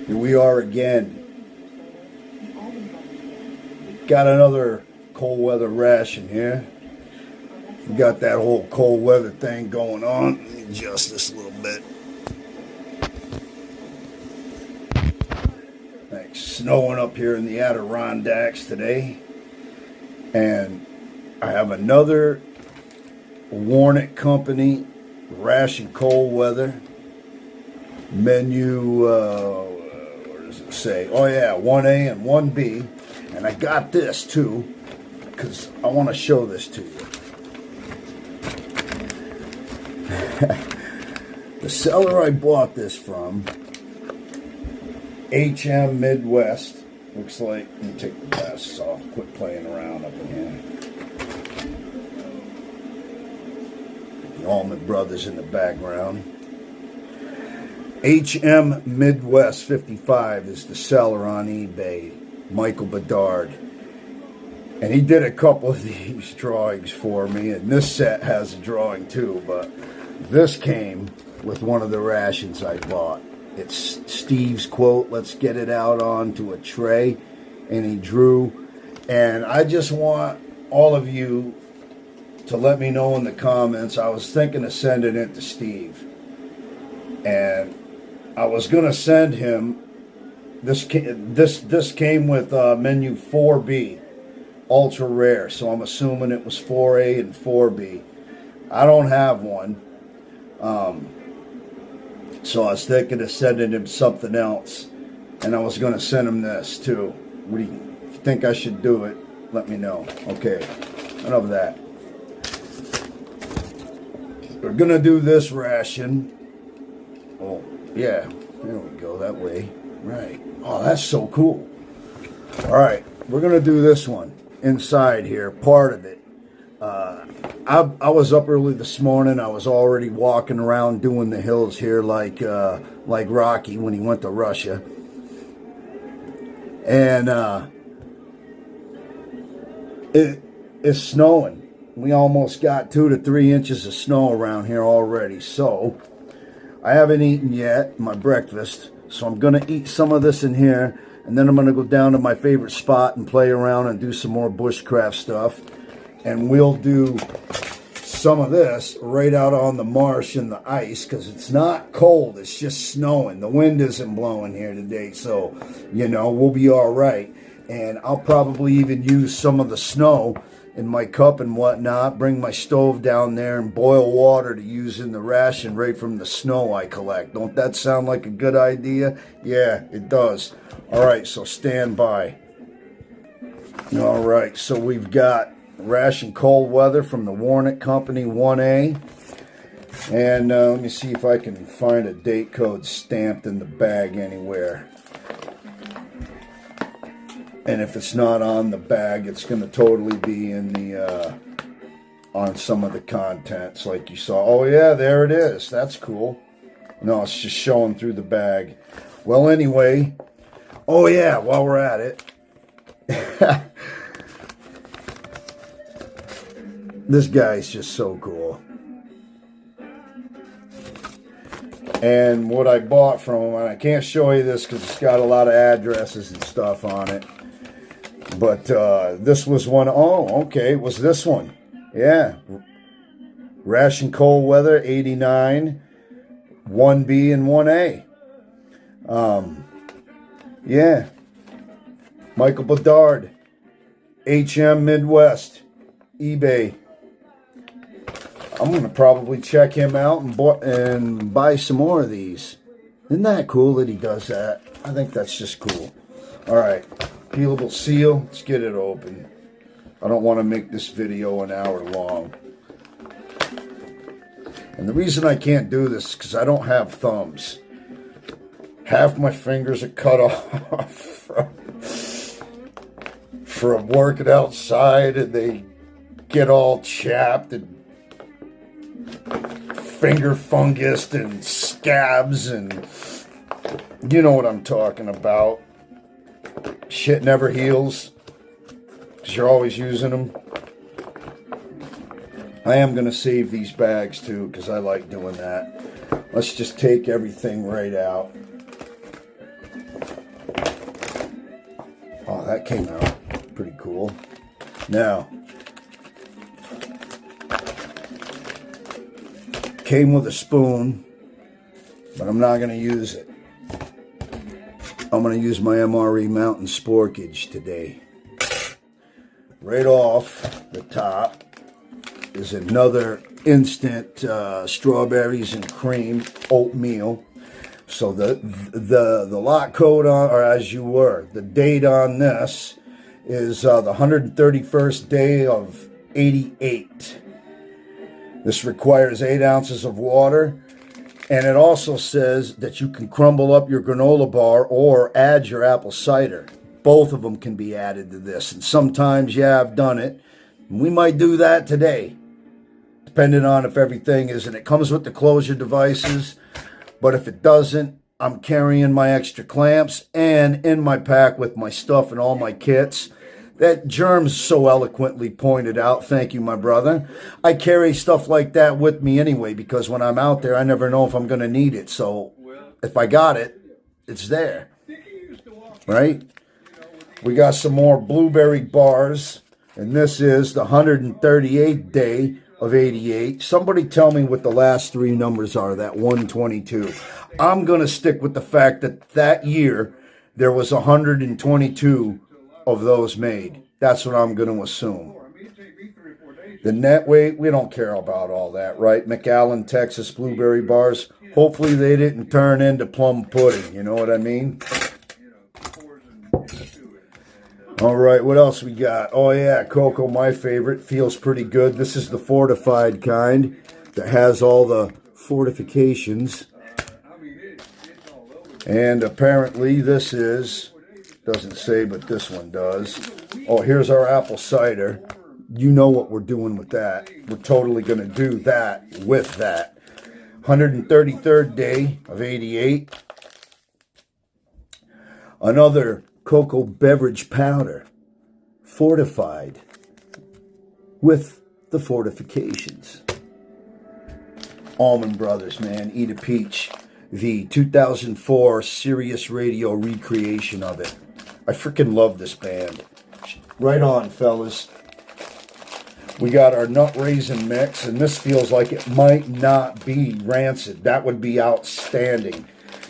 Here we are again. Got another cold weather ration here. We got that whole cold weather thing going on. Let me adjust this a little bit. It's snowing up here in the Adirondacks today. And I have another WORNICK Company ration cold weather menu. What does it say? Oh yeah, 1A and 1B. And I got this too because I want to show this to you. The seller I bought this from, HM Midwest. Looks like, let me take the glasses off, quit playing around up in here. The ALLMAN Brothers in the background. HM Midwest 55 is the seller on eBay, Michael Bedard. And he did a couple of these drawings for me, and this set has a drawing too, but this came with one of the rations I bought. It's Steve's quote, "Let's get it out onto a tray," and he drew. And I just want all of you to let me know in the comments. I was thinking of sending it to Steve, and I was gonna send him this came with menu 4B, ultra rare, so I'm assuming it was 4A and 4B. I don't have one. So I was thinking of sending him something else, and I was going to send him this too. What do you think I should do it? Let me know. Okay, enough of that. We're going to do this ration. Oh, yeah, there we go, that way. Right. Oh, that's so cool. All right, we're going to do this one inside here, part of it. I was up early this morning. I was already walking around doing the hills here like Rocky when he went to Russia. And it's snowing. We almost got 2 to 3 inches of snow around here already. So I haven't eaten yet my breakfast. So I'm going to eat some of this in here. And then I'm going to go down to my favorite spot and play around and do some more bushcraft stuff. And we'll do some of this right out on the marsh in the ice, because it's not cold, it's just snowing. The wind isn't blowing here today, so, you know, we'll be all right. And I'll probably even use some of the snow in my cup and whatnot, bring my stove down there and boil water to use in the ration right from the snow I collect. Don't that sound like a good idea? Yeah, it does. All right, so stand by. All right, so we've got ration cold weather from the WORNICK Company 1A. And let me see if I can find a date code stamped in the bag anywhere. And if it's not on the bag, it's going to totally be in the on some of the contents like you saw. Oh yeah, there it is. That's cool. No, it's just showing through the bag. Well, anyway, oh yeah, while we're at it, this guy's just so cool. And what I bought from him, and I can't show you this because it's got a lot of addresses and stuff on it. But this was one. Oh, okay, it was this one. Yeah. Ration cold weather, 89, 1B and 1A. Yeah. Michael Bedard, HM Midwest, eBay. I'm going to probably check him out and buy some more of these. Isn't that cool that he does that? I think that's just cool. All right, peelable seal. Let's get it open. I don't want to make this video an hour long. And the reason I can't do this is because I don't have thumbs. Half my fingers are cut off from working outside, and they get all chapped and finger fungus and scabs, and you know what I'm talking about. Shit never heals because you're always using them. I am going to save these bags too because I like doing that. Let's just take everything right out. that came out pretty cool. Now, came with a spoon, but I'm not going to use it. I'm going to use my MRE Mountain Sporkage today. Right off the top is another instant strawberries and cream oatmeal. So the lot code on, or as you were, the date on this is the 131st day of 88. This requires 8 ounces of water, and it also says that you can crumble up your granola bar or add your apple cider. Both of them can be added to this, and sometimes, yeah, I've done it. We might do that today, depending on if everything is, and it comes with the closure devices. But if it doesn't, I'm carrying my extra clamps, and in my pack with my stuff and all my kits that Germs so eloquently pointed out. Thank you, my brother. I carry stuff like that with me anyway, because when I'm out there, I never know if I'm going to need it. So if I got it, it's there, right? We got some more blueberry bars, and this is the 138th day of 88. Somebody tell me what the last 3 numbers are, that 122. I'm going to stick with the fact that that year there was 122 of those made. That's what I'm going to assume. The net weight, we don't care about all that, right? McAllen, Texas blueberry bars. Hopefully they didn't turn into plum pudding, you know what I mean? All right, what else we got? Oh, yeah, cocoa, my favorite. Feels pretty good. This is the fortified kind that has all the fortifications. And apparently this is, doesn't say, but this one does. Oh, here's our apple cider. You know what we're doing with that. We're totally going to do that with that. 133rd day of 88. Another cocoa beverage powder, fortified with the fortifications. Allman Brothers, man, Eat a Peach, the 2004 Sirius Radio recreation of it. I freaking love this band. Right on, fellas. We got our nut raisin mix, and this feels like it might not be rancid. That would be outstanding.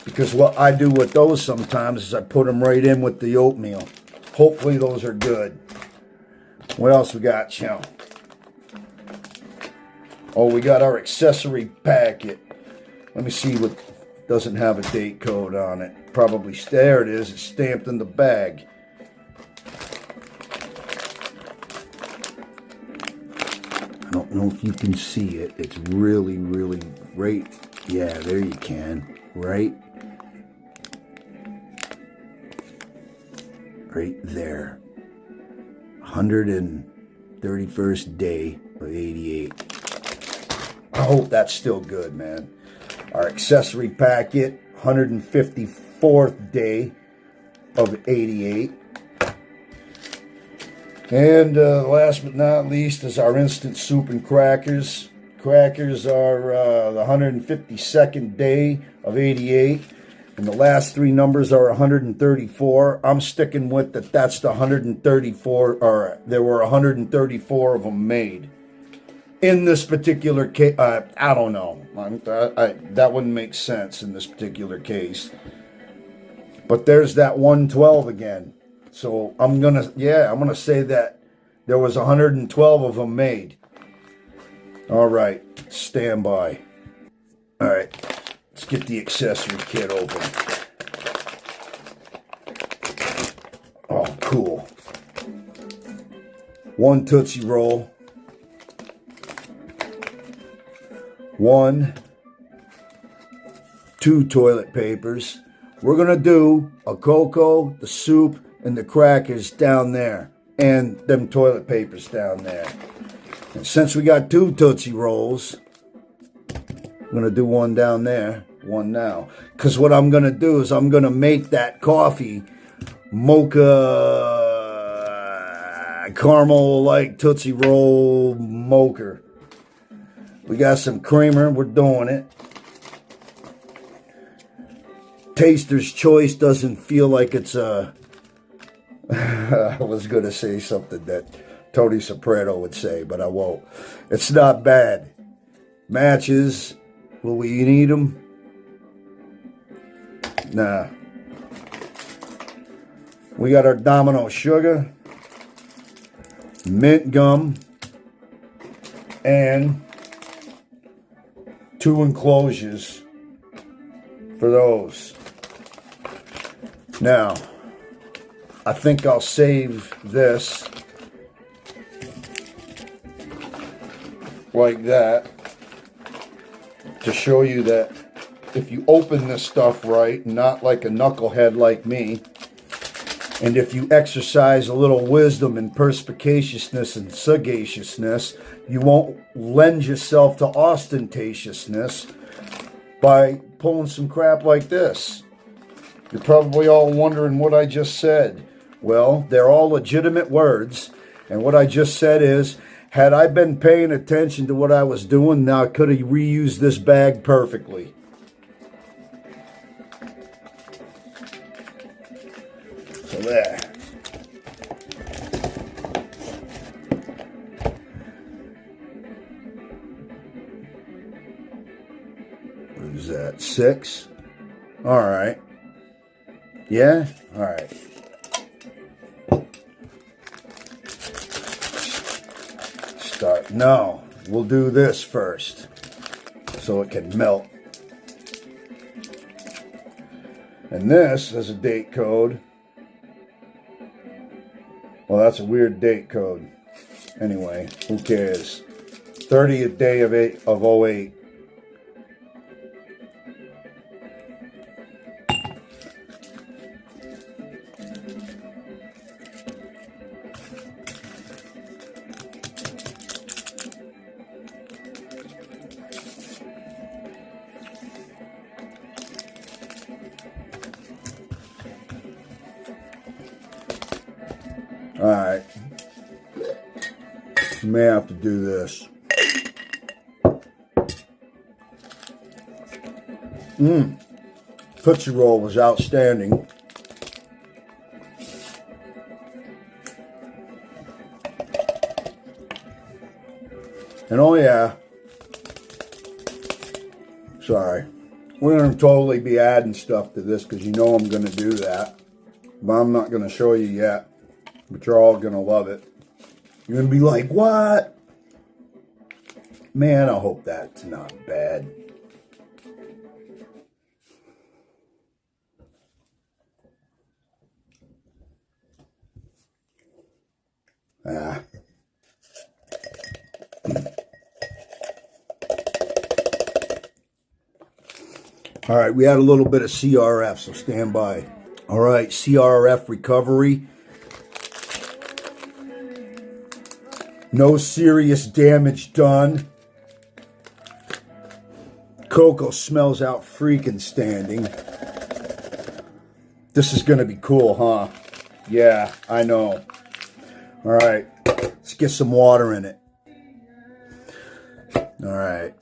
Because what I do with those sometimes is I put them right in with the oatmeal. Hopefully those are good. What else we got, Chow? Oh, we got our accessory packet. Let me see what doesn't have a date code on it. Probably, there it is. It's stamped in the bag. I don't know if you can see it. It's really, really right. Yeah, there you can. Right there. 131st day of 88. I hope that's still good, man. Our accessory packet, 154th day of 88. And last but not least is our instant soup and crackers. Crackers are the 152nd day of 88. And the last 3 numbers are 134. I'm sticking with that. That's the 134, or there were 134 of them made. In this particular case, I don't know. That wouldn't make sense in this particular case. But there's that 112 again. So I'm gonna say that there was 112 of them made. All right, stand by. All right. Let's get the accessory kit open. Oh, cool. 1 Tootsie Roll. 2 toilet papers. We're going to do a cocoa, the soup, and the crackers down there. And them toilet papers down there. And since we got 2 Tootsie Rolls, I'm going to do 1 down there. 1 now. Because what I'm going to do is I'm going to make that coffee mocha caramel like Tootsie Roll mocha. We got some creamer. We're doing it. Taster's choice doesn't feel like it's a I was going to say something that Tony Soprano would say, but I won't. It's not bad. Matches. Will we need them? Nah. We got our Domino sugar, mint gum, and 2 enclosures for those. Now, I think I'll save this like that to show you that if you open this stuff right, not like a knucklehead like me, and if you exercise a little wisdom and perspicaciousness and sagaciousness, you won't lend yourself to ostentatiousness by pulling some crap like this. You're probably all wondering what I just said. Well, they're all legitimate words, and what I just said is, had I been paying attention to what I was doing, now I could have reused this bag perfectly. So there. What is that? 6? All right. Yeah? All right. Start. No, we'll do this first so it can melt. And this is a date code. Well, that's a weird date code. Anyway, who cares? 30th day of 08. Alright, may have to do this. Tootsie Roll was outstanding. And oh yeah, sorry, we're going to totally be adding stuff to this because you know I'm going to do that. But I'm not going to show you yet. But you're all going to love it. You're going to be like, what? Man, I hope that's not bad. All right, we had a little bit of CRF, so stand by. All right, CRF recovery. No serious damage done. Cocoa smells out freaking standing. This is going to be cool, huh? Yeah, I know. All right, let's get some water in it. All right.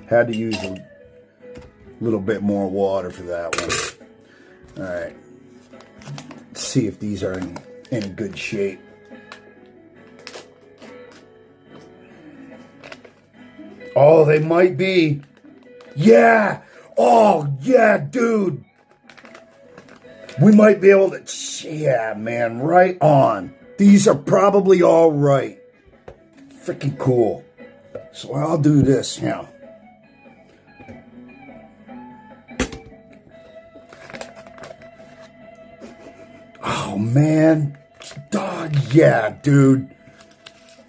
Had to use a little bit more water for that one. All right. Let's see if these are in any good shape. Oh, they might be. Yeah. Oh, yeah, dude. We might be able to. Yeah, man. Right on. These are probably all right. Freaking cool. So I'll do this now. Oh, man. Dog, yeah, dude.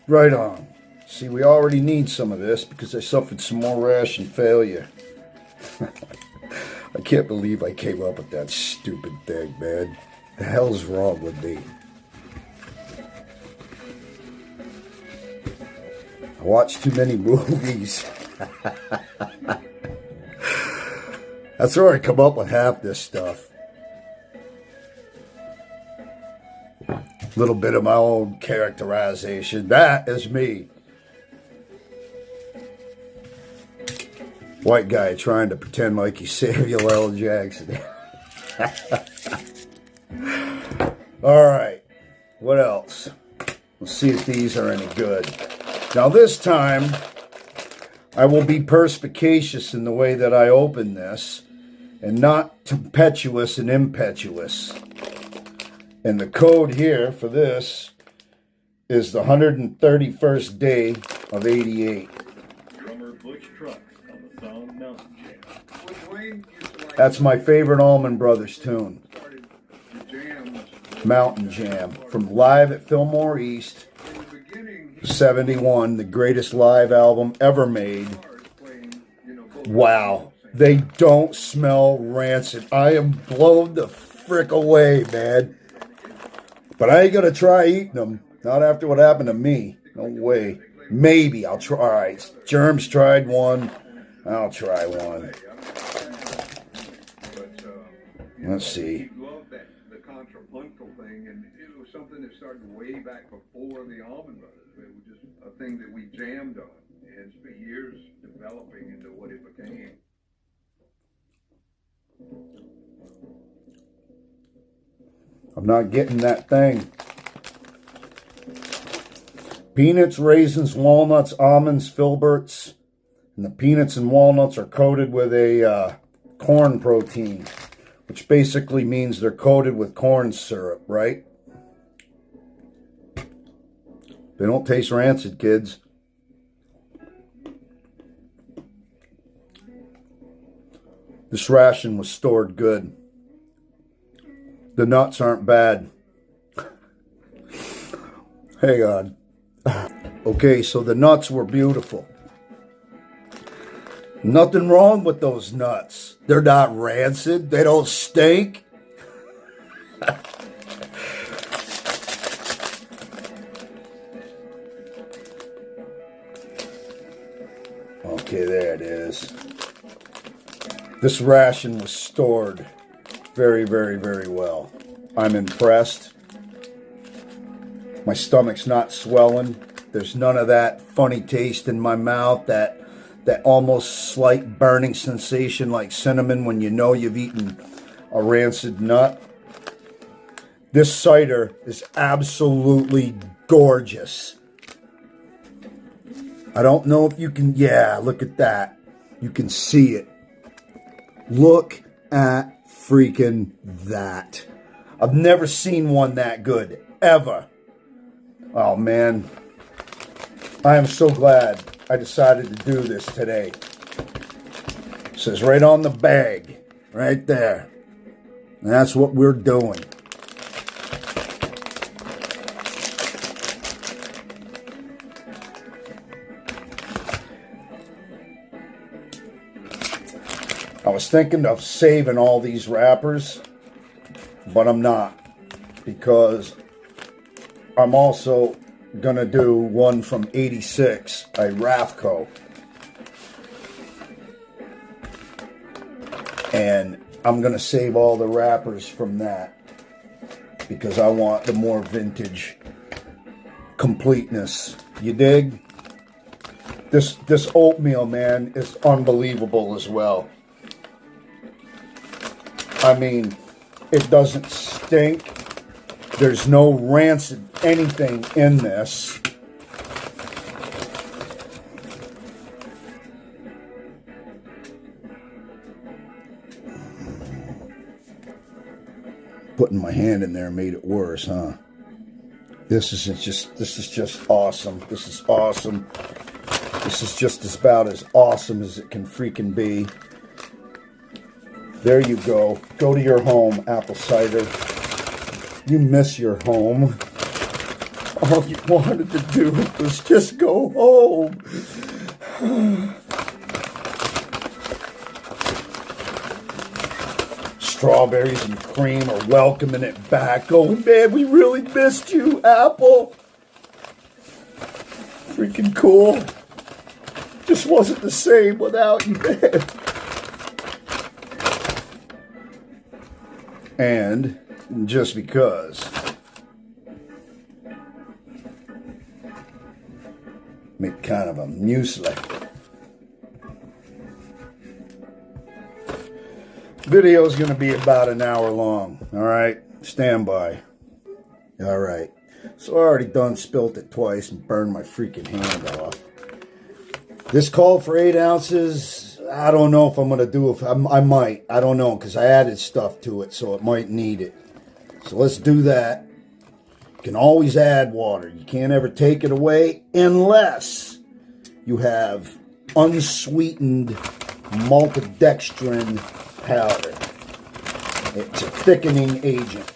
Right on. See, we already need some of this because I suffered some more ration failure. I can't believe I came up with that stupid thing, man. The hell's wrong with me? I watch too many movies. That's where I come up with half this stuff. Little bit of my own characterization. That is me. White guy trying to pretend like he's Samuel L. Jackson. Alright, what else? Let's see if these are any good. Now this time, I will be perspicacious in the way that I open this, and not tempestuous and impetuous. And the code here for this is the 131st day of 88. Drummer Butch Trucks on the song Mountain Jam. That's my favorite Allman Brothers tune. Mountain Jam. From Live at Fillmore East, 71, the greatest live album ever made. Wow. They don't smell rancid. I am blown the frick away, man. But I ain't gonna try eating them. Not after what happened to me. No way. Maybe I'll try. All right. Germs tried one. I'll try one. Let's see. The contrapuntal thing, and it was something that started way back before the Allman Brothers. It was just a thing that we jammed on, and it's been years developing into what it became. I'm not getting that thing. Peanuts, raisins, walnuts, almonds, filberts, and the peanuts and walnuts are coated with a corn protein, which basically means they're coated with corn syrup, right? They don't taste rancid, kids. This ration was stored good. The nuts aren't bad. Hang on. Okay, so the nuts were beautiful. Nothing wrong with those nuts. They're not rancid. They don't stink. Okay, there it is. This ration was stored very, very, very well. I'm impressed. My stomach's not swelling. There's none of that funny taste in my mouth, that almost slight burning sensation like cinnamon when you know you've eaten a rancid nut. This cider is absolutely gorgeous. I don't know if you can, yeah, look at that. You can see it. Look at freaking that. I've never seen one that good, ever. Oh, man. I am so glad I decided to do this today. It says right on the bag, right there. And that's what we're doing. I was thinking of saving all these wrappers, but I'm not, because I'm also going to do one from 86, a Rathco. And I'm going to save all the wrappers from that, because I want the more vintage completeness. You dig? This oatmeal, man, is unbelievable as well. I mean, it doesn't stink. There's no rancid anything in this. Putting my hand in there made it worse, huh? This is just awesome. This is awesome. This is just about as awesome as it can freaking be. There you go. Go to your home, apple cider. You miss your home. All you wanted to do was just go home. Strawberries and cream are welcoming it back. Oh, man, we really missed you, Apple. Freaking cool. Just wasn't the same without you, man. And just because, make kind of a muesli. Video is going to be about an hour long. All right, stand by. All right, so I already done spilt it twice and burned my freaking hand off. This called for 8 ounces. I don't know if I'm going to do it. I might. I don't know, because I added stuff to it, so it might need it. So let's do that. You can always add water. You can't ever take it away unless you have unsweetened maltodextrin powder. It's a thickening agent.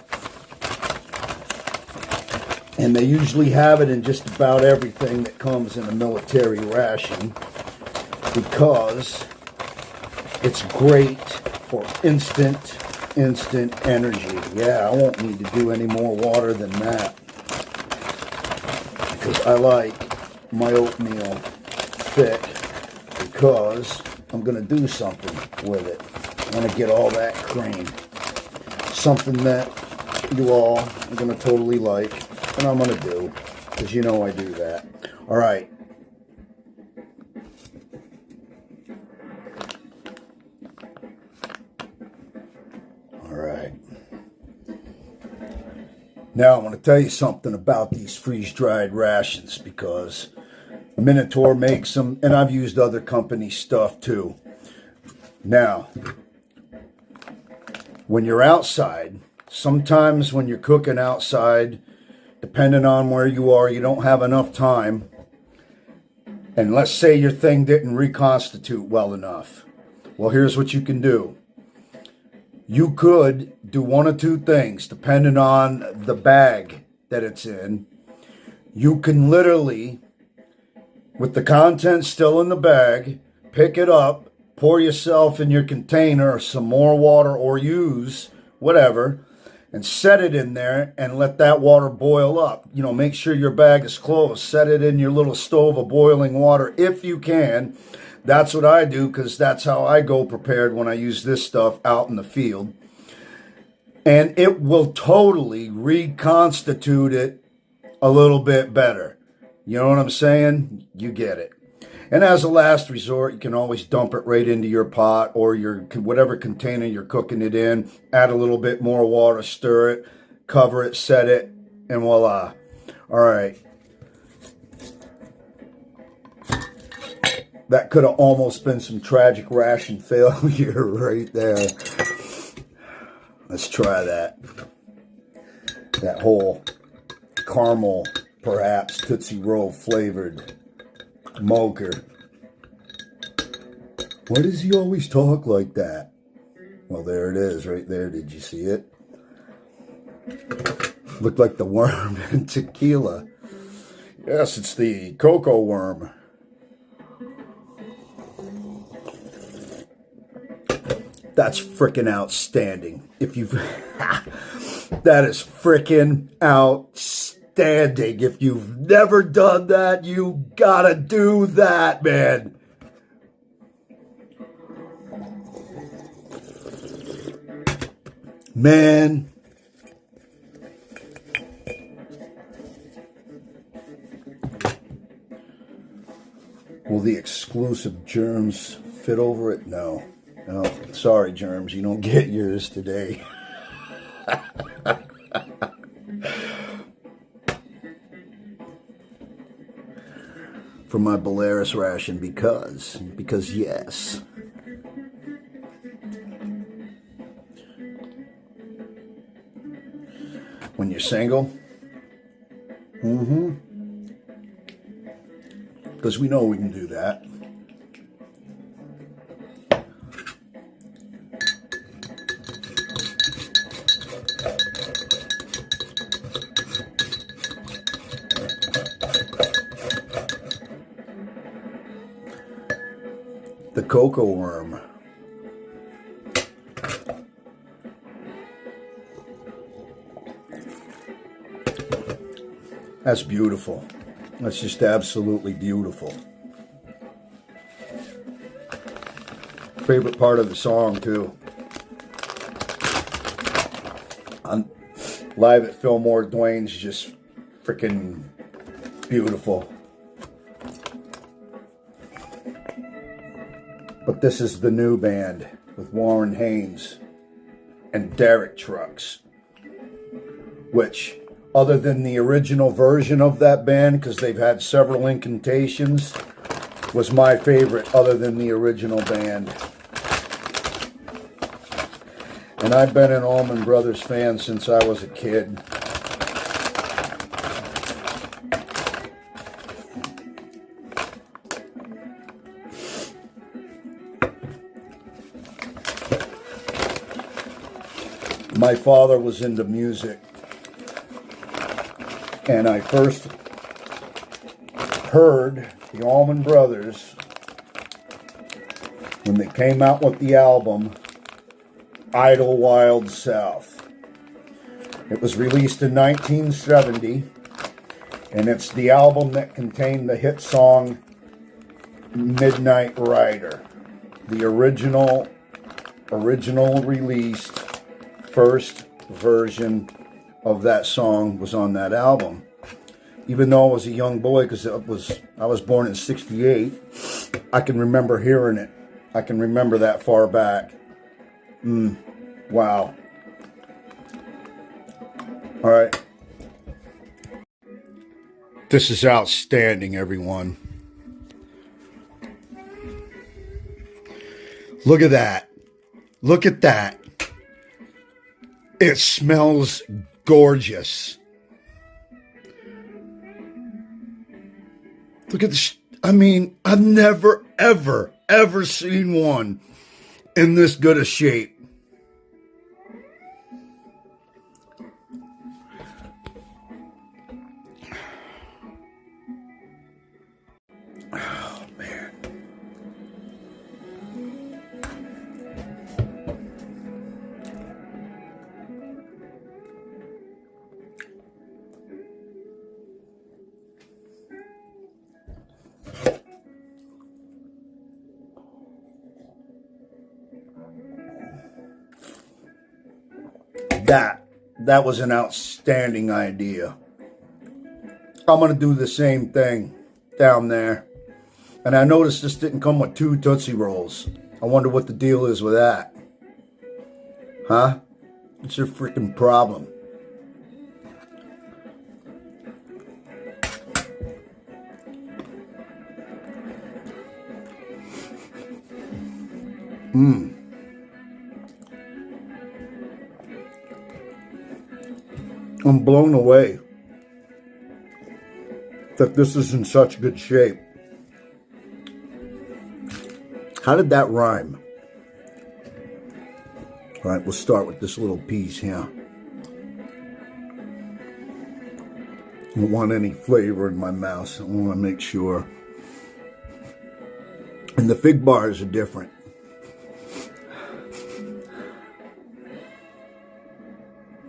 And they usually have it in just about everything that comes in a military ration, because it's great for instant energy. Yeah, I won't need to do any more water than that, because I like my oatmeal thick, because I'm going to do something with it. I'm going to get all that cream. Something that you all are going to totally like, and I'm going to do, because you know I do that. All right. All right. Now I want to tell you something about these freeze-dried rations, because Minotaur makes them, and I've used other company stuff too. Now, when you're outside, sometimes when you're cooking outside, depending on where you are, you don't have enough time. And let's say your thing didn't reconstitute well enough. Well, here's what you can do. You could do one of two things, depending on the bag that it's in. You can literally, with the contents still in the bag, pick it up, pour yourself in your container some more water, or use whatever, and set it in there and let that water boil up. You know, make sure your bag is closed. Set it in your little stove of boiling water if you can. That's what I do, because that's how I go prepared when I use this stuff out in the field. And it will totally reconstitute it a little bit better. You know what I'm saying? You get it. And as a last resort, you can always dump it right into your pot or your whatever container you're cooking it in. Add a little bit more water, stir it, cover it, set it, and voila. All right. That could have almost been some tragic ration failure right there. Let's try that. That whole caramel, perhaps Tootsie Roll flavored mocha. Why does he always talk like that? Well, there it is right there. Did you see it? Looked like the worm in tequila. Yes, it's the cocoa worm. That's freaking outstanding. If you've that is freaking outstanding. If you've never done that, you gotta do that, man. Man. Will the exclusive germs fit over it? No. No, sorry, germs, you don't get yours today. For my Belarus ration, because yes. When you're single, because we know we can do that. The cocoa worm. That's beautiful. That's just absolutely beautiful. Favorite part of the song, too. On live at Fillmore, Dwayne's just freaking beautiful. But this is the new band, with Warren Haynes and Derek trucks, which, other than the original version of that band, because they've had several incantations, was my favorite other than the original band. And I've been an Allman Brothers fan since I was a kid. My father was into music, and I first heard the Allman Brothers when they came out with the album Idlewild South. It was released in 1970, and it's the album that contained the hit song Midnight Rider. The original released first version of that song was on that album. Even though I was a young boy, because I was born in '68, I can remember hearing it. I can remember that far back. Wow. All right. This is outstanding, everyone. Look at that. Look at that. It smells gorgeous. Look at this. I mean, I've never, ever, ever seen one in this good a shape. Oh, man. That was an outstanding idea. I'm going to do the same thing down there. And I noticed this didn't come with 2 Tootsie Rolls. I wonder what the deal is with that. Huh? What's your freaking problem? I'm blown away that this is in such good shape. How did that rhyme? All right, we'll start with this little piece here. I don't want any flavor in my mouth, so I want to make sure. And the fig bars are different.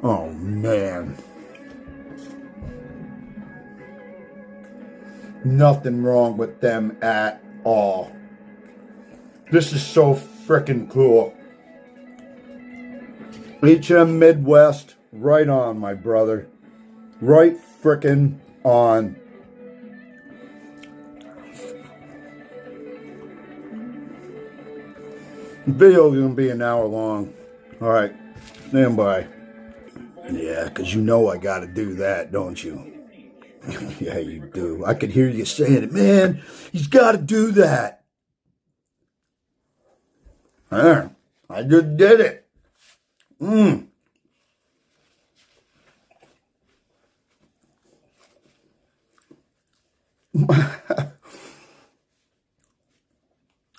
Oh, man. Nothing wrong with them at all. This is so frickin' cool. HM Midwest, right on, my brother. Right frickin' on. The video is going to be an hour long. All right, stand by. Yeah, because you know I got to do that, don't you? Yeah, you do. I could hear you saying it. Man, he's got to do that. There, I just did it.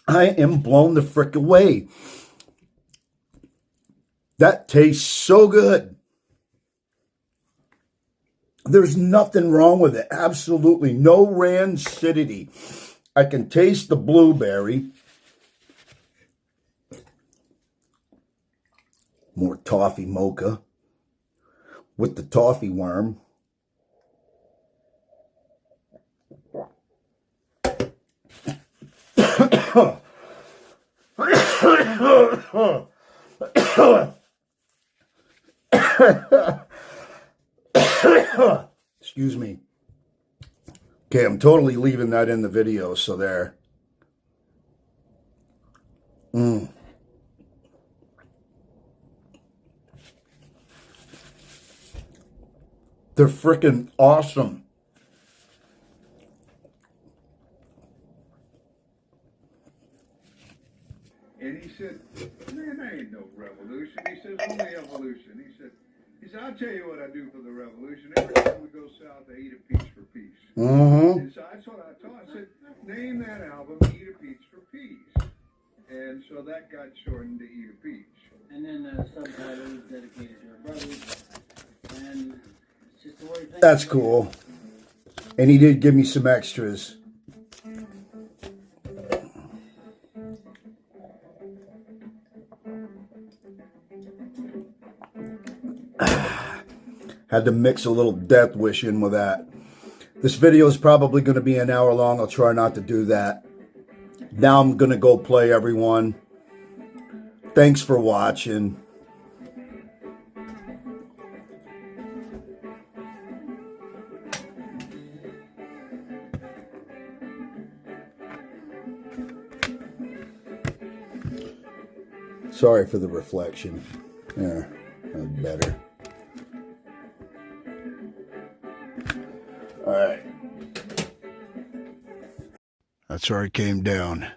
I am blown the frick away. That tastes so good. There's nothing wrong with it. Absolutely no rancidity. I can taste the blueberry. More toffee mocha with the toffee worm. Excuse me. Okay, I'm totally leaving that in the video, so there. They're freaking awesome. And he said, man, there ain't no revolution. He says, only evolution. He said, I'll tell you what I do for the revolution. Every time we go south, I eat a peach for peace. And so that's what I taught. I said, name that album, Eat a Peach for Peace. And so that got shortened to Eat a Peach. And then the subtitle is dedicated to her brothers. And it's just the way things That's cool. And he did give me some extras. Had to mix a little Death Wish in with that. This video is probably going to be an hour long. I'll try not to do that. Now I'm going to go play, everyone. Thanks for watching. Sorry for the reflection. There, that's better. All right. That's where I came down.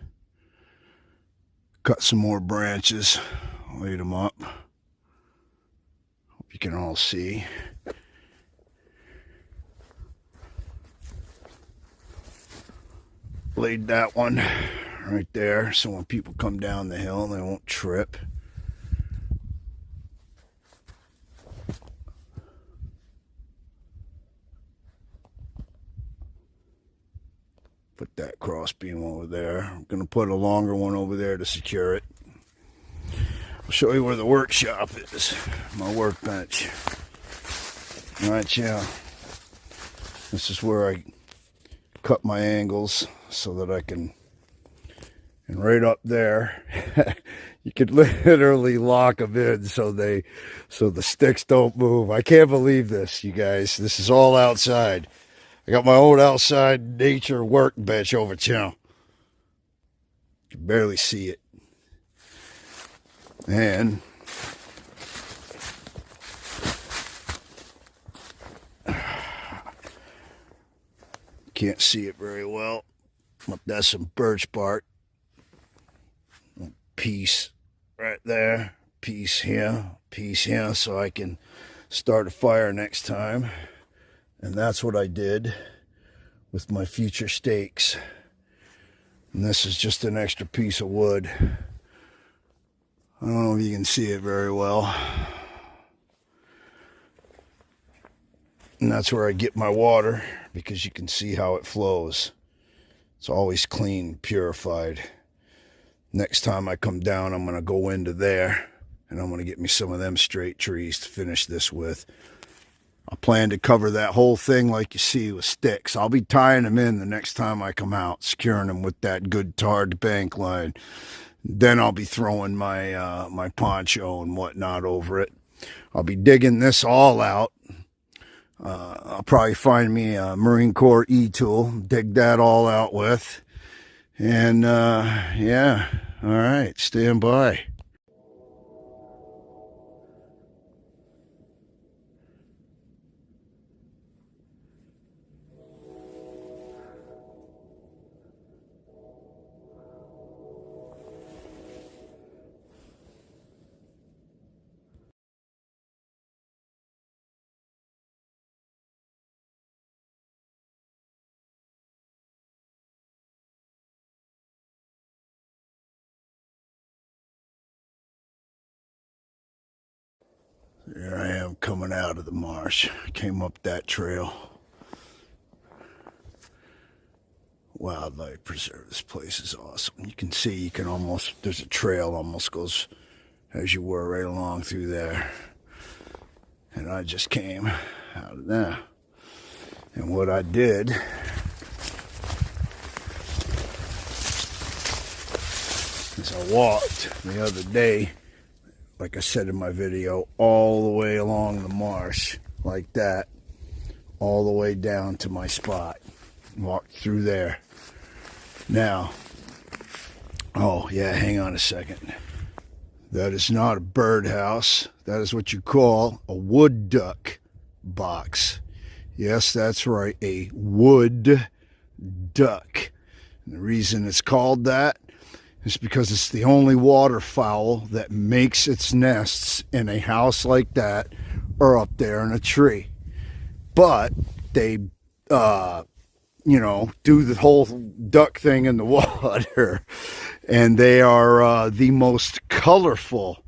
Cut some more branches. Laid them up. Hope you can all see. Laid that one right there so when people come down the hill they won't trip. Put that cross beam over there. I'm going to put a longer one over there to secure it. I'll show you where the workshop is. My workbench. Alright, yeah. This is where I cut my angles so that I can... And right up there, you could literally lock them in so the sticks don't move. I can't believe this, you guys. This is all outside. I got my own outside nature workbench over here. You can barely see it. And can't see it very well, but that's some birch bark. Piece right there, piece here, so I can start a fire next time. And that's what I did with my future stakes. And this is just an extra piece of wood. I don't know if you can see it very well. And that's where I get my water, because you can see how it flows. It's always clean, purified. Next time I come down, I'm going to go into there, and I'm going to get me some of them straight trees to finish this with. I plan to cover that whole thing like you see with sticks. I'll be tying them in the next time I come out, securing them with that good tarred bank line. Then I'll be throwing my my poncho and whatnot over it. I'll be digging this all out. I'll probably find me a Marine Corps E-tool, dig that all out with. And yeah, all right, stand by. Here I am coming out of the marsh. Came up that trail. Wildlife preserve. This place is awesome. You can see, you can almost, there's a trail almost goes as you were right along through there. And I just came out of there. And what I did is I walked the other day, like I said in my video, all the way along the marsh, like that, all the way down to my spot. Walked through there. Now, oh yeah, hang on a second. That is not a birdhouse. That is what you call a wood duck box. Yes, that's right, a wood duck. And the reason it's called that is because it's the only waterfowl that makes its nests in a house like that or up there in a tree. But they, you know, do the whole duck thing in the water. And they are the most colorful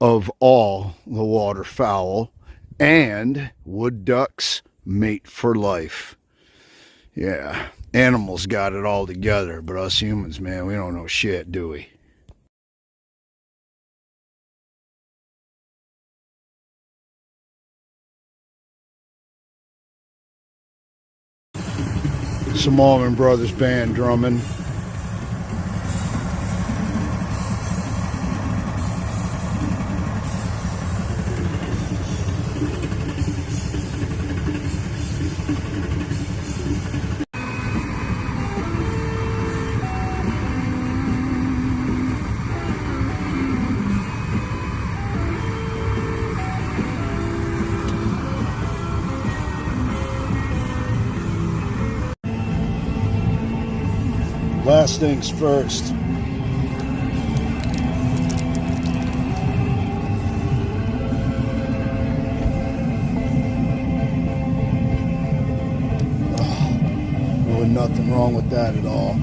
of all the waterfowl. And wood ducks mate for life. Yeah, animals got it all together, but us humans, man, we don't know shit, do we? Some ALLMAN Brothers Band drumming. Last things first. Really nothing wrong with that at all.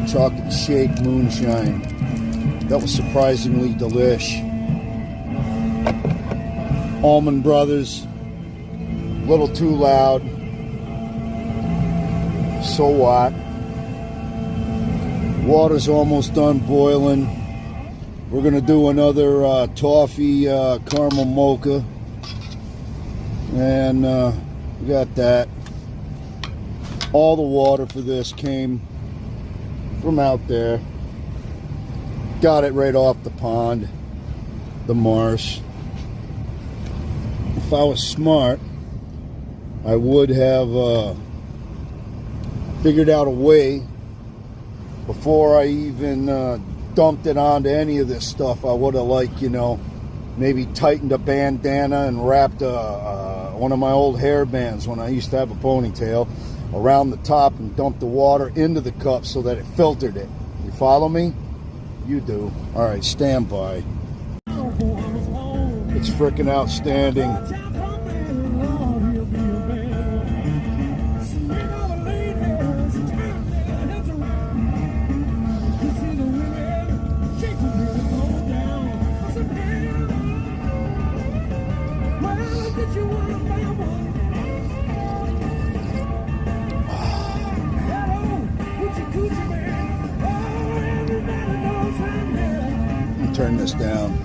Chocolate shake moonshine. That was surprisingly delish. ALLMAN Brothers. A little too loud. So what? Water's almost done boiling. We're gonna do another toffee caramel mocha, and we got that. All the water for this came from out there. Got it right off the pond, the marsh. If I was smart, I would have figured out a way before I even dumped it onto any of this stuff. I would have, like, you know, maybe tightened a bandana and wrapped one of my old hair bands when I used to have a ponytail around the top and dumped the water into the cup so that it filtered it. You follow me? You do. All right, stand by. It's freaking outstanding. Turn this down.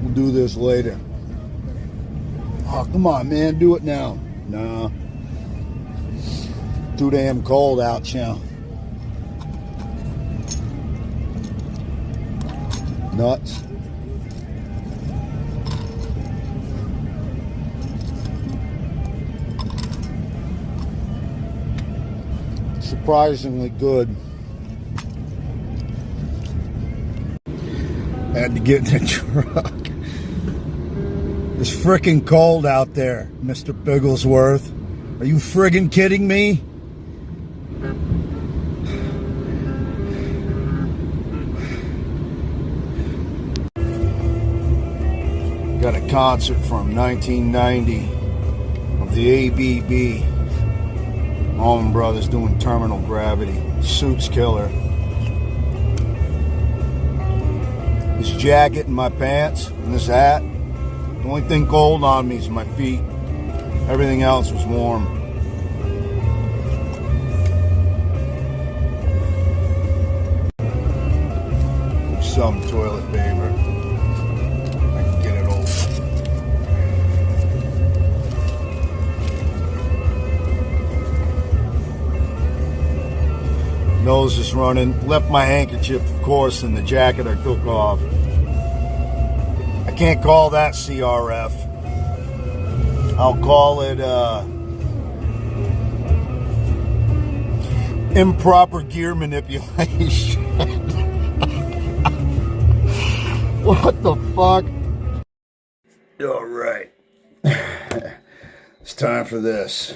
We'll do this later. Oh, come on, man, do it now. Nah. Too damn cold out, chow. Nuts. Surprisingly good. Had to get in the truck. It's freaking cold out there, Mr. Bigglesworth. Are you friggin' kidding me? Got a concert from 1990 of the ABB. ALLMAN Brothers doing Terminal Gravity. Suits killer. This jacket and my pants and this hat. The only thing cold on me is my feet. Everything else was warm. Some toilet paper. I can get it over. Nose is running. Left my handkerchief, of course, in the jacket I took off. I can't call that CRF. I'll call it improper gear manipulation. What the fuck? All right. It's time for this.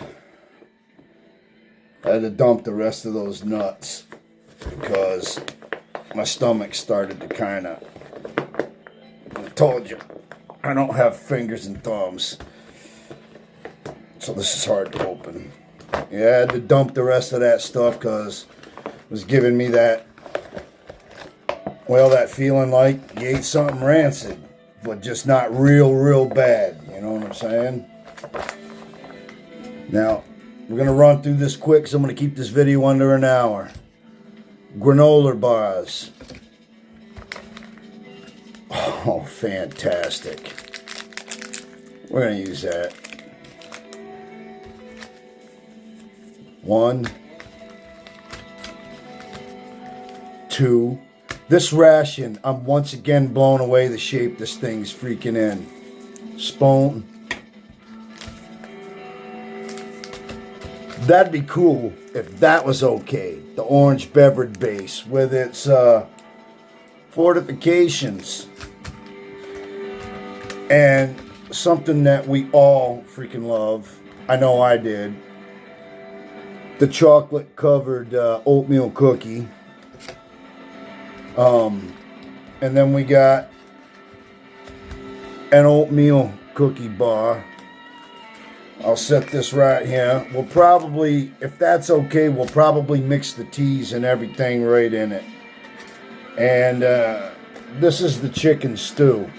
I had to dump the rest of those nuts because my stomach started to kind of... I told you, I don't have fingers and thumbs. So this is hard to open. Yeah, I had to dump the rest of that stuff because it was giving me that... Well, that feeling like you ate something rancid, but just not real bad. You know what I'm saying? Now, we're going to run through this quick, so I'm going to keep this video under an hour. Granola bars. Oh, fantastic. We're going to use that. 1, 2. This ration, I'm once again blown away the shape this thing's freaking in. Spoon. That'd be cool if that was okay. The orange beverage base with its fortifications. And something that we all freaking love. I know I did. The chocolate covered oatmeal cookie. And then we got an oatmeal cookie bar. I'll set this right here. We'll probably, if that's okay, we'll probably mix the teas and everything right in it. And this is the chicken stew.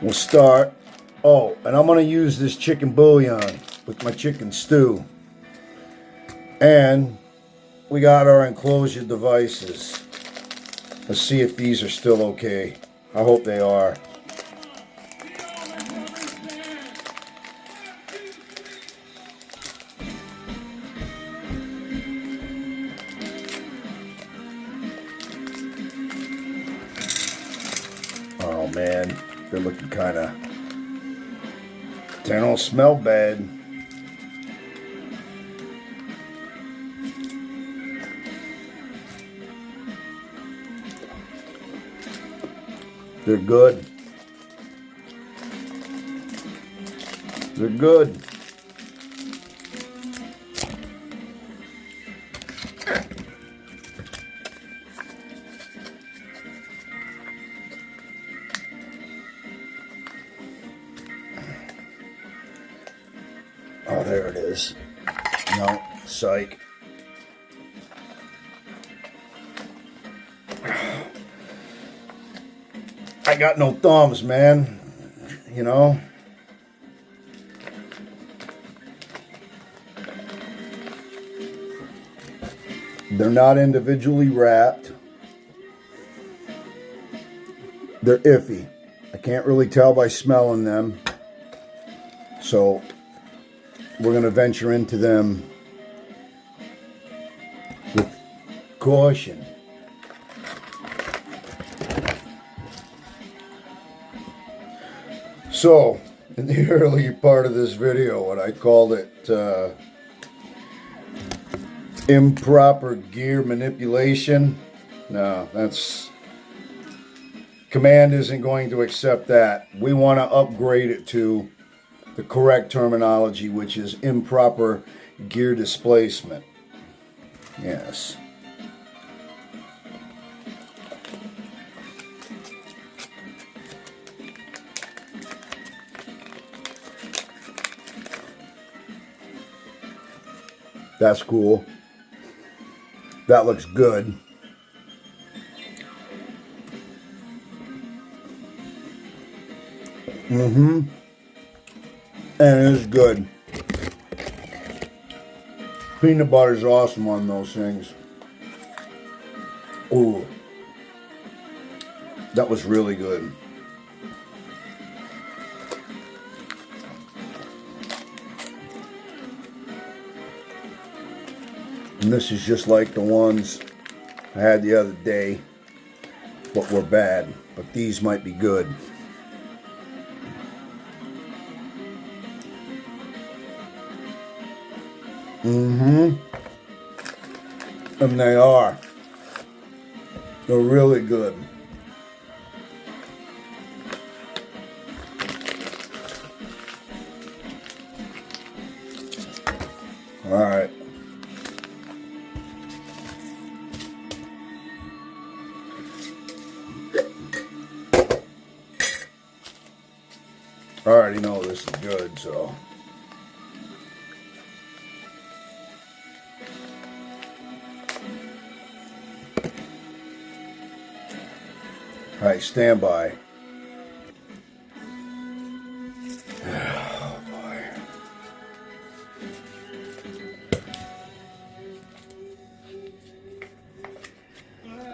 We'll start. Oh, and I'm going to use this chicken bouillon with my chicken stew. And we got our enclosure devices. Let's see if these are still okay. I hope they are. Oh man, they're looking kind of... They don't smell bad. They're good. They're good. Oh, there it is. No, psych. I got no thumbs, man. You know? They're not individually wrapped. They're iffy. I can't really tell by smelling them. So we're going to venture into them with caution. So, in the earlier part of this video, what I called it improper gear manipulation. No, that's... Command isn't going to accept that. We want to upgrade it to the correct terminology, which is improper gear displacement. Yes. That's cool. That looks good. Mm-hmm. And it is good. Peanut butter is awesome on those things. Ooh. That was really good. And this is just like the ones I had the other day, but were bad. But these might be good. And they are. They're really good. All right. I already know this is good, so. All right, stand by. Oh, boy.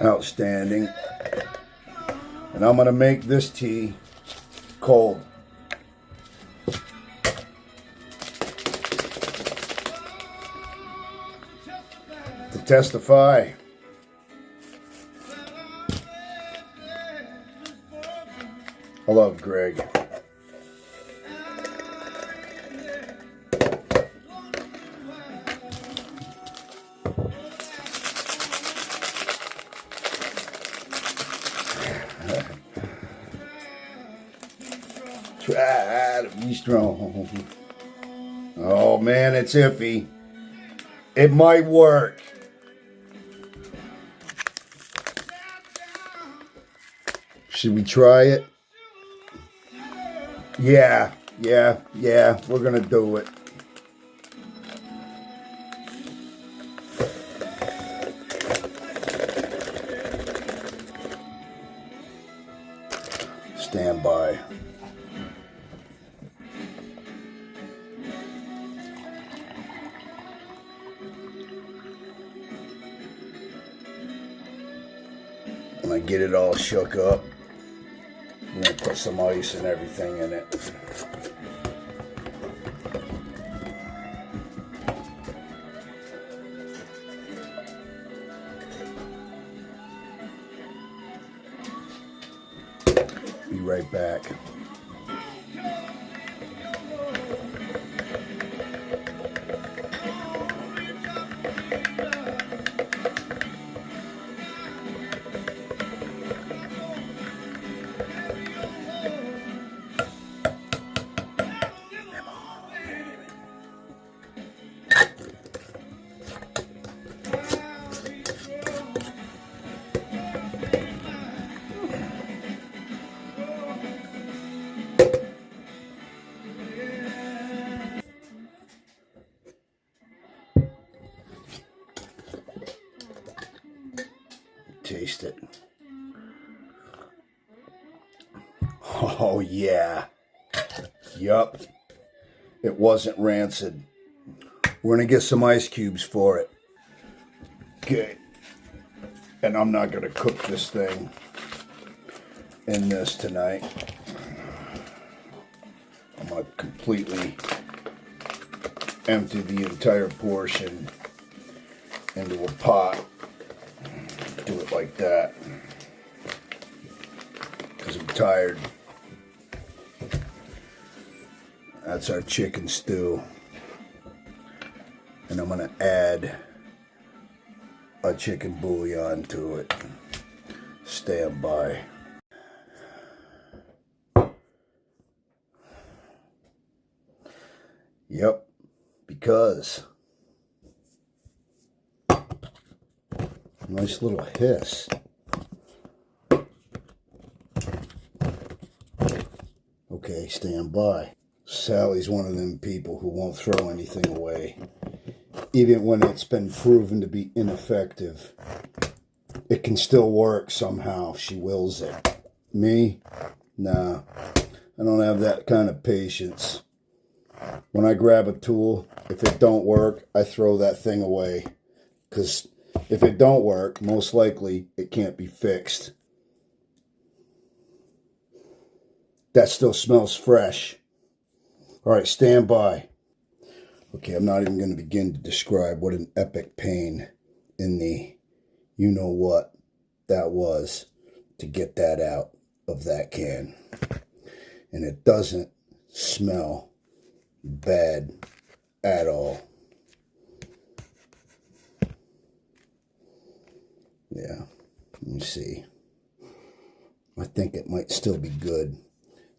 Outstanding. And I'm going to make this tea cold. To testify. I love Greg. Try to be strong. Oh man, it's iffy. It might work. Should we try it? Yeah, we're gonna do it. Stand by. When I get it all shook up, I'm gonna put some ice and everything in it. Be right back. Taste it. Oh yeah. Yup. It wasn't rancid. We're gonna get some ice cubes for it. Okay. And I'm not gonna cook this thing in this tonight. I'm gonna completely empty the entire portion into a pot. Do it like that because I'm tired. That's our chicken stew, and I'm gonna add a chicken bouillon to it. Stand by. Yep, because nice little hiss. Okay, stand by. Sally's one of them people who won't throw anything away, even when it's been proven to be ineffective. It can still work somehow. She wills it. Me? Nah. I don't have that kind of patience. When I grab a tool, if it don't work, I throw that thing away. Because if it don't work, most likely it can't be fixed. That still smells fresh. All right, stand by. Okay, I'm not even going to begin to describe what an epic pain in the you-know-what that was to get that out of that can. And it doesn't smell bad at all. Yeah, let me see. I think it might still be good.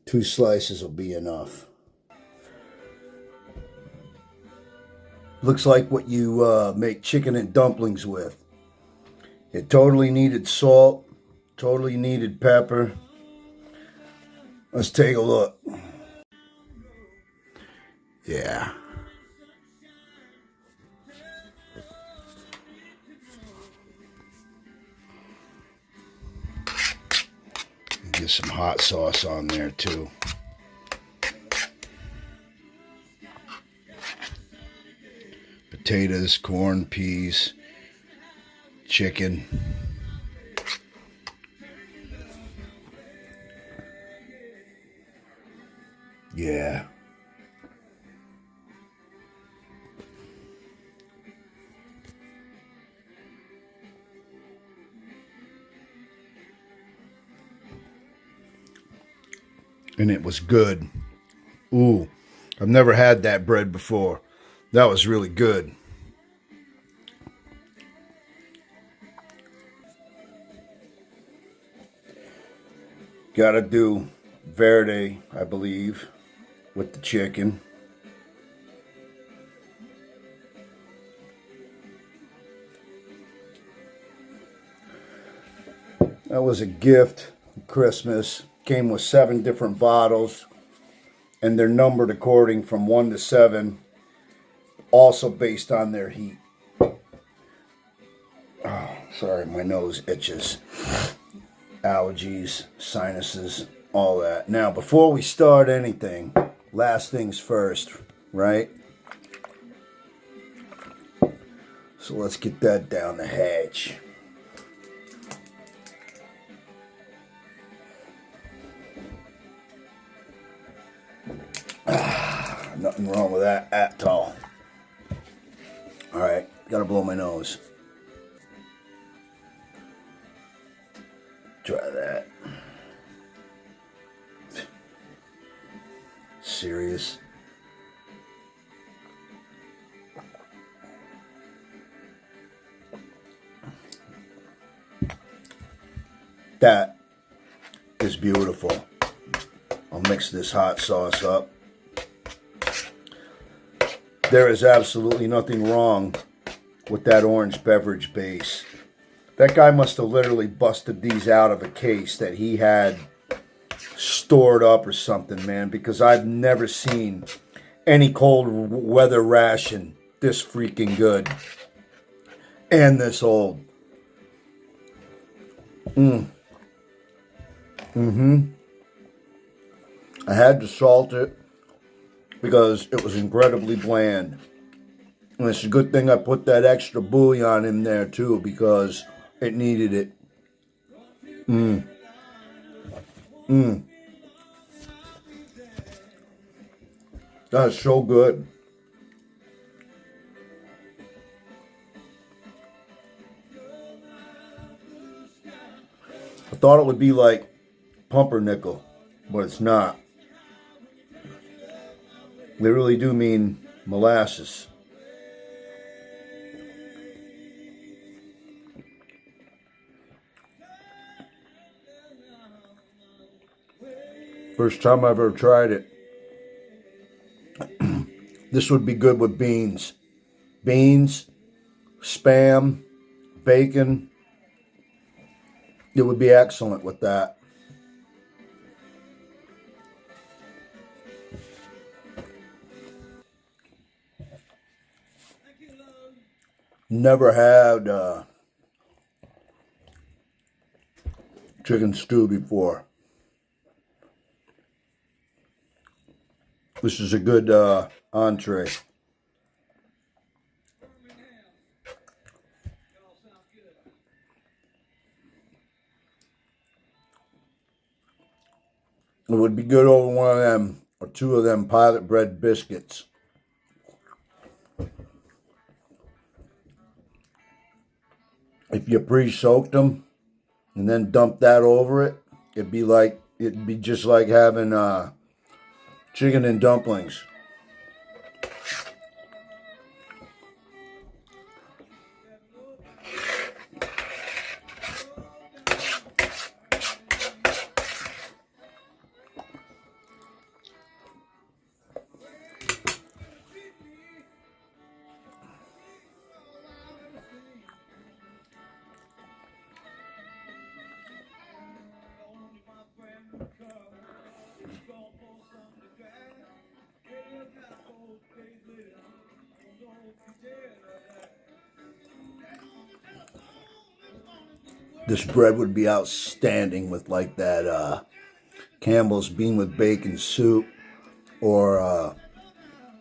2 slices will be enough. Looks like what you make chicken and dumplings with. It totally needed salt, totally needed pepper. Let's take a look. Yeah. Get some hot sauce on there too. Potatoes, corn, peas, chicken. Yeah. And it was good. Ooh, I've never had that bread before. That was really good. Gotta do verde, I believe, with the chicken. That was a gift for Christmas. Came with 7 different bottles, and they're numbered according from 1 to 7, also based on their heat. Oh, sorry, my nose itches. Allergies, sinuses, all that. Now, before we start anything, last things first, right? So let's get that down the hatch. Nothing wrong with that at all. Alright, gotta blow my nose. Try that. Serious? That is beautiful. I'll mix this hot sauce up. There is absolutely nothing wrong with that orange beverage base. That guy must have literally busted these out of a case that he had stored up or something, man, because I've never seen any cold weather ration this freaking good and this old. I had to salt it because it was incredibly bland. And it's a good thing I put that extra bouillon in there too, because it needed it. That's so good. I thought it would be like pumpernickel, but it's not. They really do mean molasses. First time I've ever tried it. This would be good with beans. Beans, Spam, bacon. It would be excellent with that. Never had chicken stew before. This is a good entree. It would be good over one of them or two of them pilot bread biscuits. if you pre-soaked them and then dump that over it, it'd be just like having chicken and dumplings. This bread would be outstanding with like that Campbell's bean with bacon soup, or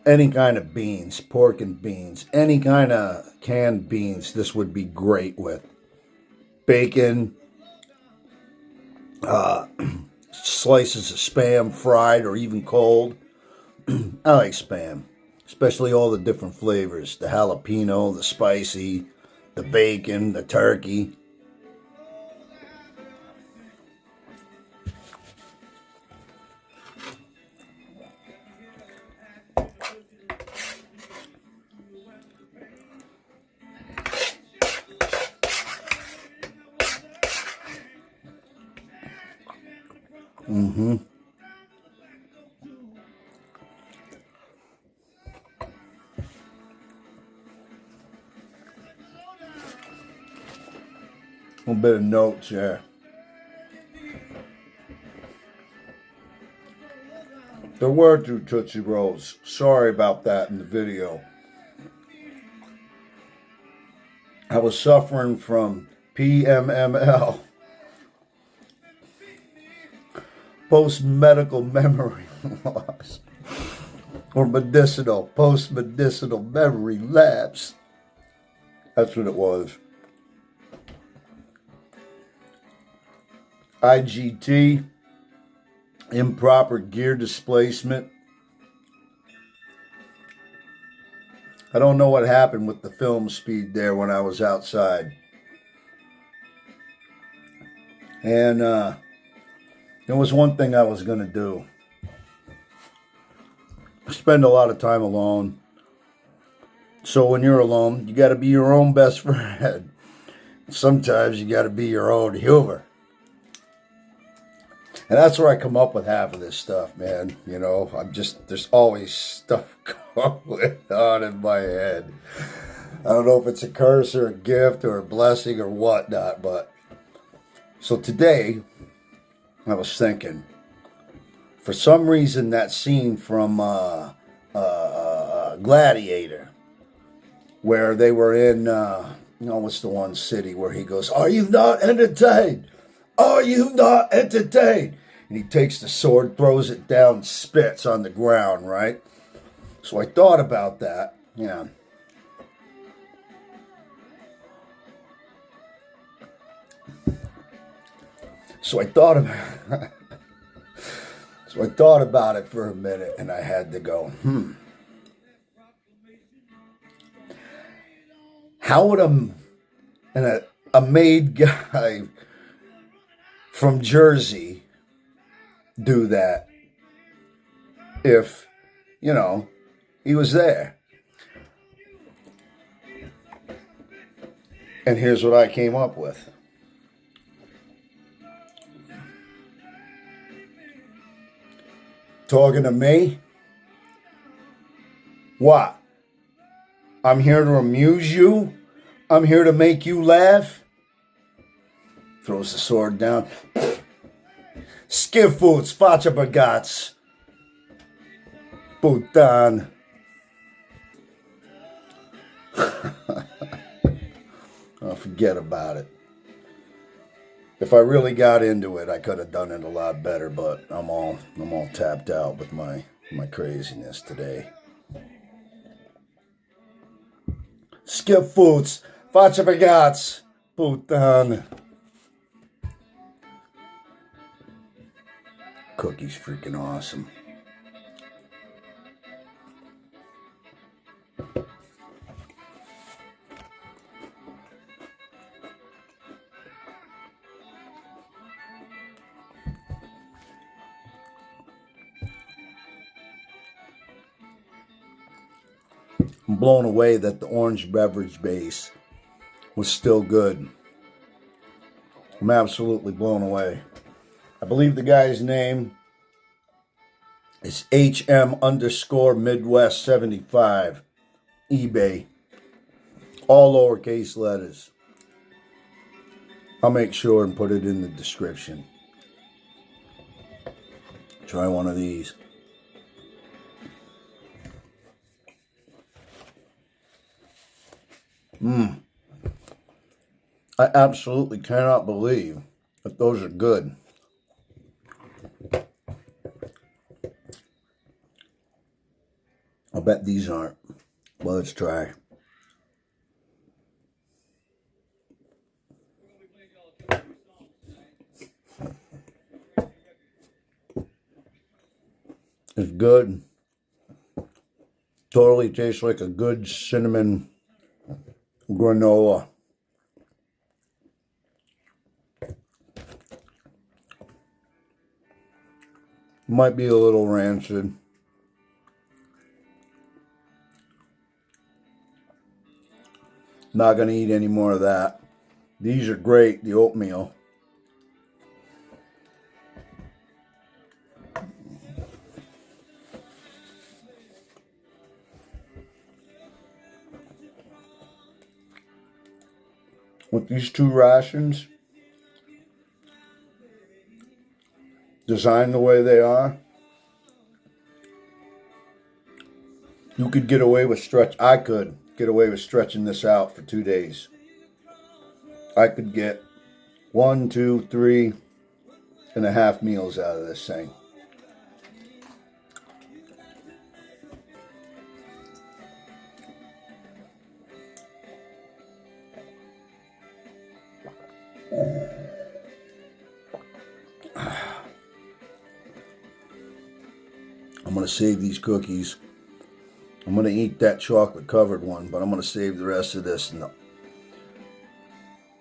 any kind of beans, pork and beans, any kind of canned beans. This would be great with bacon, slices of Spam fried or even cold. I like Spam, especially all the different flavors, the jalapeno, the spicy, the bacon, the turkey. Mm-hmm. A little bit of notes there. There were 2 Tootsie Rolls. Sorry about that in the video. I was suffering from PMML. Post-medical memory loss. Or post-medicinal memory lapse. That's what it was. IGT, improper gear displacement. I don't know what happened with the film speed there when I was outside. And there was one thing I was going to do. Spend a lot of time alone. So when you're alone, you got to be your own best friend. Sometimes you got to be your own humor. And that's where I come up with half of this stuff, man. You know, there's always stuff going on in my head. I don't know if it's a curse or a gift or a blessing or whatnot, but. So today, I was thinking, for some reason, that scene from Gladiator, where they were in, what's the one city where he goes, "Are you not entertained? Are you not entertained?" And he takes the sword, throws it down, spits on the ground, right? So I thought about that, yeah. So I thought about it for a minute, and I had to go, How would a made guy from Jersey do that if, he was there? And here's what I came up with. Talking to me? What? I'm here to amuse you? I'm here to make you laugh? Throws the sword down. Skifoots, faccia bagats. Putan. Oh, forget about it. If I really got into it, I could have done it a lot better, but I'm all tapped out with my craziness today. Skifoots, faccia bagats. Putan. Cookie's freaking awesome. I'm blown away that the orange beverage base was still good. I'm absolutely blown away. I believe the guy's name is HM_Midwest75. eBay. All lowercase letters. I'll make sure and put it in the description. Try one of these. I absolutely cannot believe that those are good. I'll bet these aren't. Well, let's try. It's good. Totally tastes like a good cinnamon granola. Might be a little rancid. Not going to eat any more of that. These are great, the oatmeal. With these two rations, designed the way they are, you could get away with I could get away with stretching this out for 2 days. I could get 1, 2, 3.5 meals out of this thing. I'm going to save these cookies. I'm going to eat that chocolate covered one, but I'm going to save the rest of this and the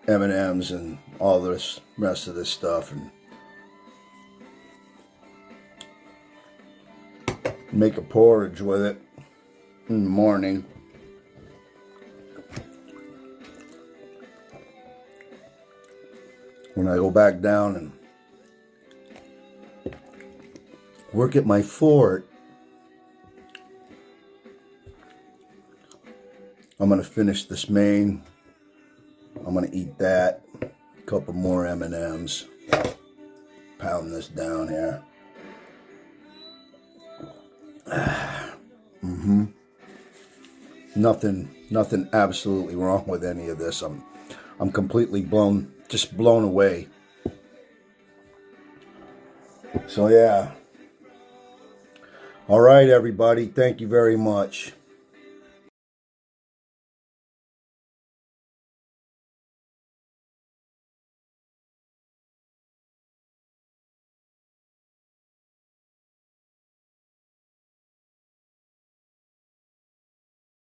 M&Ms and all this rest of this stuff and make a porridge with it in the morning. When I go back down and work at my fort, I'm going to finish this main. I'm going to eat that. A couple more M&Ms. Pound this down here. Nothing absolutely wrong with any of this. I'm completely blown away. So yeah. All right, everybody. Thank you very much.